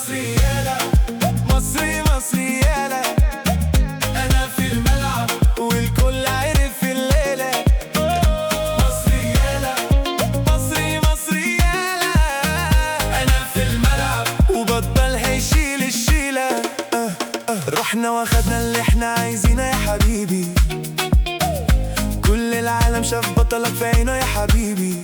مصري يالا، مصري مصري يالا، أنا في الملعب والكل عرف الليلة. مصري يالا، مصري مصري يالا، أنا في الملعب وبطل هيشيل الشيلة. رحنا واخدنا اللي احنا عايزينه يا حبيبي، كل العالم شاف بطلك في عينه يا حبيبي.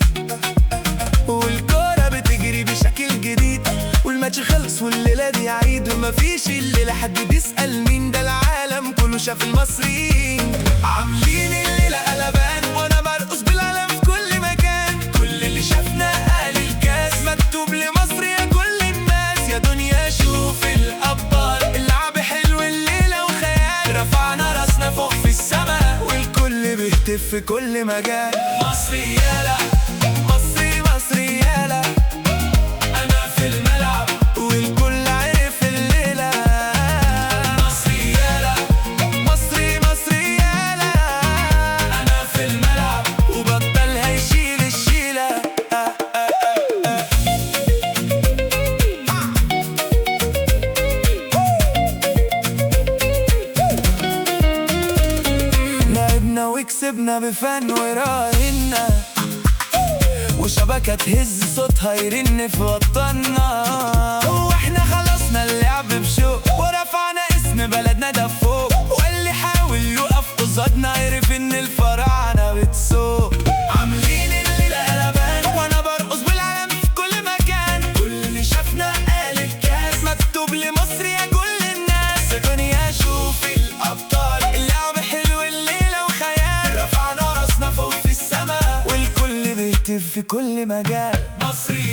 والكورة بتجري بشكل جديد، والماتش خلص والليلة دي عيد، ومفيش الليلة حد بيسأل مين ده، العالم كله شاف المصريين عاملين الليلة قلبان، وانا برقص بالعالم في كل مكان. كل اللي شافنا قال الكاس مكتوب لمصر يا كل الناس، يا دنيا شوف الأبطال، اللعب حلو الليلة وخيال، رفعنا راسنا فوق في السما والكل بيهتف في كل مجال. مصري يالا، مصري مصري يالا، أنا في الملعب والكل عرف الليلة. مصري يالا، مصري مصري يالا، أنا في الملعب وبطل هيشيل الشيلة. لعبنا وكسبنا بفن وراهنا، وشبكة تهز صوتها يرن في وطننا، واحنا خلصنا اللعب بشوق ورفعنا اسم بلدنا ده فوق، واللي حاول يقف قصادنا عرف ان الفراعنة بتسوق. عاملين الليلة قلبان وانا برقص بالعالم في كل مكان، كل اللي شافنا قال الكاس مكتوب لمصر يا كل الناس، يا دنيا شوف الأبطال، اللعب حلو الليلة وخيال، رفعنا راسنا فوق في السما والكل بيهتف في كل مجال. مصري